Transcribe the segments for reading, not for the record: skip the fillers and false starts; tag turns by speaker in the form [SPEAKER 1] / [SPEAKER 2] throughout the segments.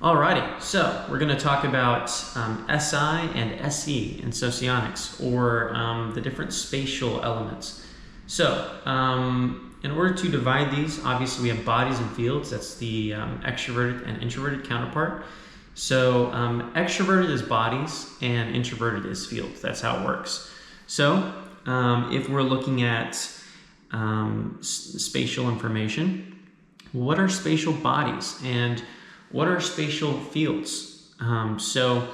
[SPEAKER 1] Alrighty, so we're going to talk about SI and SE in socionics, or the different spatial elements. So, in order to divide these, obviously we have bodies and fields. That's the extroverted and introverted counterpart. So, extroverted is bodies and introverted is fields. That's how it works. So, if we're looking at spatial information, what are spatial bodies and what are spatial fields? So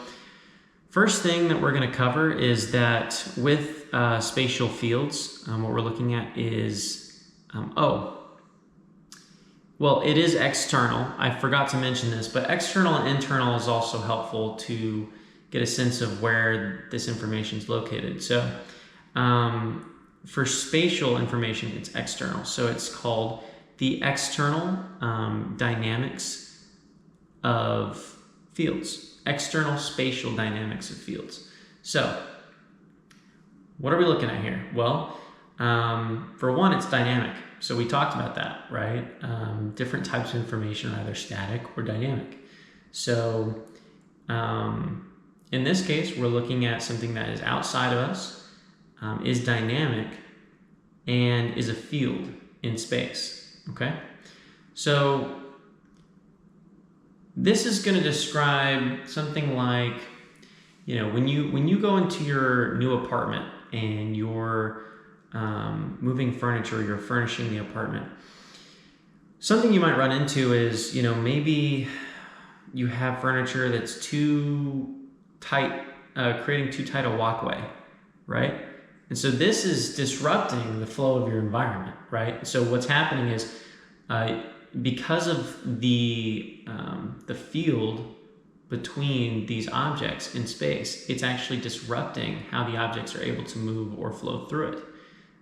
[SPEAKER 1] first thing that we're going to cover is that with spatial fields, what we're looking at is, it is external. I forgot to mention this, but external and internal is also helpful to get a sense of where this information is located. So for spatial information, it's external. So it's called the external dynamics of fields, external spatial dynamics of fields. So what are we looking at here? Well, for one, it's dynamic. So we talked about that, right? Different types of information are either static or dynamic. So in this case, we're looking at something that is outside of us, is dynamic, and is a field in space, okay? So this is going to describe something like, when you go into your new apartment and you're moving furniture, you're furnishing the apartment. Something you might run into is, maybe you have furniture that's too tight, creating too tight a walkway, right? And so this is disrupting the flow of your environment, right? So what's happening is, because of the field between these objects in space, it's actually disrupting how the objects are able to move or flow through it.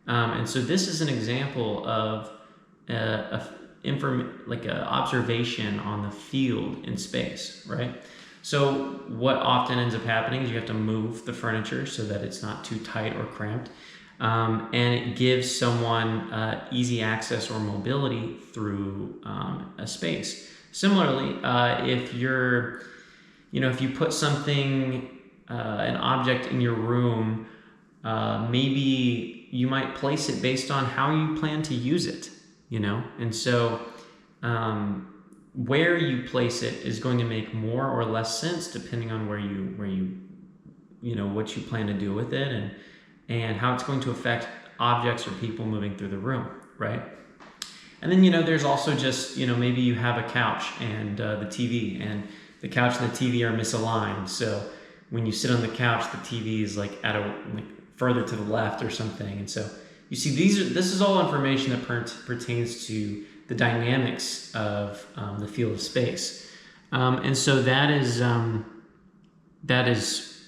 [SPEAKER 1] And so this is an example of like an observation on the field in space, right? So what often ends up happening is you have to move the furniture so that it's not too tight or cramped. And it gives someone easy access or mobility through a space. Similarly, if you put something, an object in your room, maybe you might place it based on how you plan to use it, and so where you place it is going to make more or less sense depending on where you what you plan to do with it and how it's going to affect objects or people moving through the room, right? And then, there's also just, maybe you have a couch and the TV, and the couch and the TV are misaligned. So when you sit on the couch, the TV is like further to the left or something. And so you see, this is all information that pertains to the dynamics of the field of space. And so that is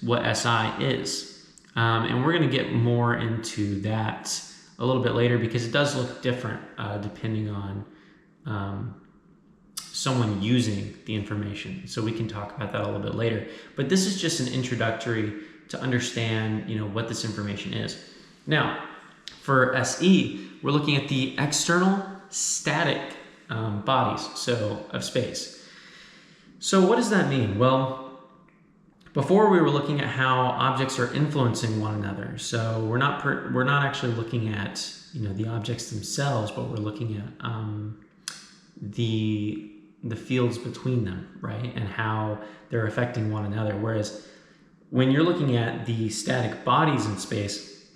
[SPEAKER 1] what SI is. And we're going to get more into that a little bit later because it does look different depending on someone using the information. So we can talk about that a little bit later. But this is just an introductory to understand, what this information is. Now, for SE, we're looking at the external static bodies, of space. So what does that mean? Well, before we were looking at how objects are influencing one another. So we're not actually looking at the objects themselves, but we're looking at the fields between them, right, and how they're affecting one another. Whereas when you're looking at the static bodies in space,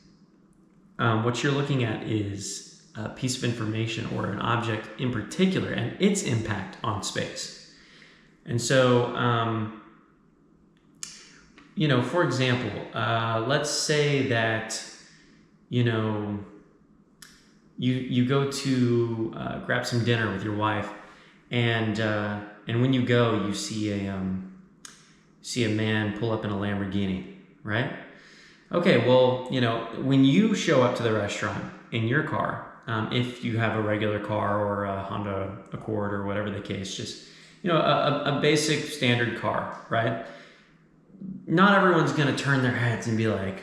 [SPEAKER 1] what you're looking at is a piece of information or an object in particular and its impact on space. And so for example, let's say that, you go to grab some dinner with your wife, and when you go, you see a man pull up in a Lamborghini, right? Okay, well, when you show up to the restaurant in your car, if you have a regular car or a Honda Accord or whatever the case, just, a basic standard car, right? Not everyone's going to turn their heads and be like,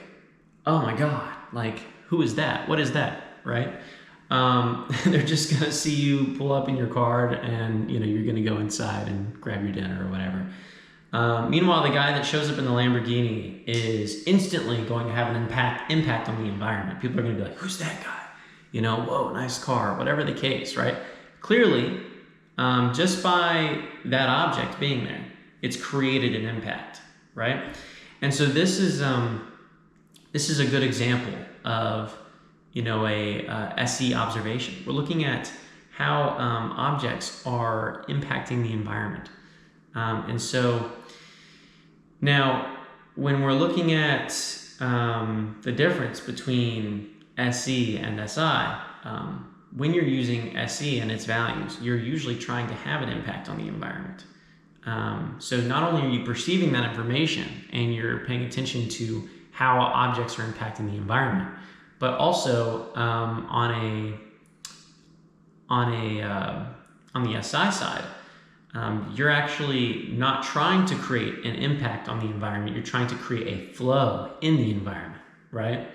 [SPEAKER 1] oh my God, like, who is that? What is that? Right? They're just going to see you pull up in your car and, you're going to go inside and grab your dinner or whatever. Meanwhile, the guy that shows up in the Lamborghini is instantly going to have an impact on the environment. People are going to be like, who's that guy? Whoa, nice car, whatever the case, right? Clearly, just by that object being there, it's created an impact, right? And so this is a good example of a SE observation. We're looking at how objects are impacting the environment. And so now when we're looking at the difference between SE and SI, when you're using SE and its values, you're usually trying to have an impact on the environment. So not only are you perceiving that information and you're paying attention to how objects are impacting the environment, but also on the SI side, you're actually not trying to create an impact on the environment. You're trying to create a flow in the environment, right?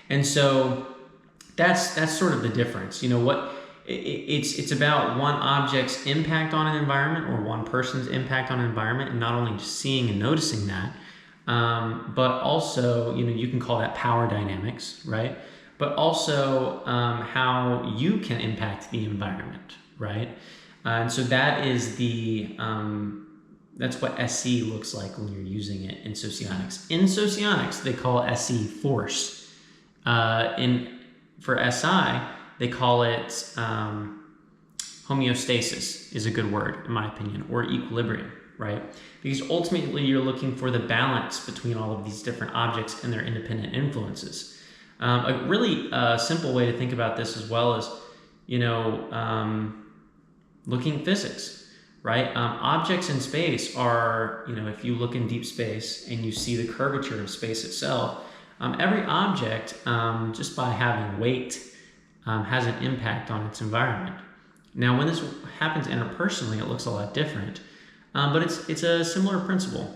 [SPEAKER 1] And so that's sort of the difference. It's about one object's impact on an environment or one person's impact on an environment, and not only just seeing and noticing that, but also, you can call that power dynamics, right? But also how you can impact the environment, right? And so that is that's what SE looks like when you're using it in Socionics. In Socionics, they call SE force. For SI, they call it homeostasis is a good word, in my opinion, or equilibrium, right? Because ultimately you're looking for the balance between all of these different objects and their independent influences. A really simple way to think about this as well is, looking at physics, right? Objects in space are, if you look in deep space and you see the curvature of space itself, every object, just by having weight, has an impact on its environment. Now, when this happens interpersonally, it looks a lot different, but it's a similar principle.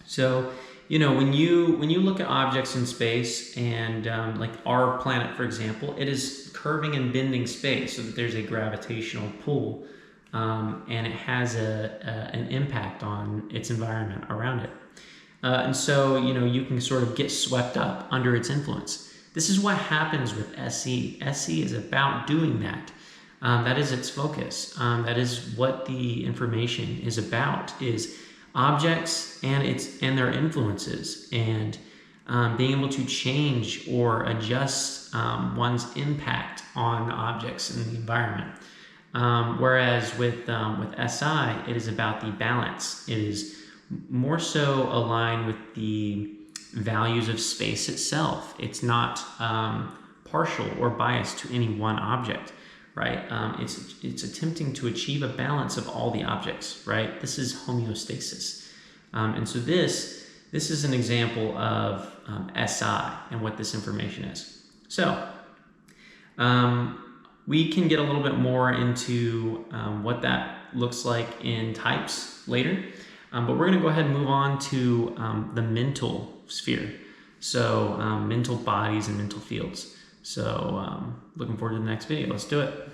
[SPEAKER 1] So, when you look at objects in space and like our planet, for example, it is curving and bending space so that there's a gravitational pull, and it has an impact on its environment around it. And so, you can sort of get swept up under its influence. This is what happens with SE. SE is about doing that. That is its focus. That is what the information is about, is objects and their influences, and being able to change or adjust one's impact on objects in the environment. Whereas with SI, it is about the balance. It is more so aligned with the values of space itself. It's not partial or biased to any one object, right? It's attempting to achieve a balance of all the objects, right? This is homeostasis. And so this is an example of SI and what this information is. So we can get a little bit more into what that looks like in types later. But we're going to go ahead and move on to the mental sphere. So mental bodies and mental fields. So looking forward to the next video. Let's do it.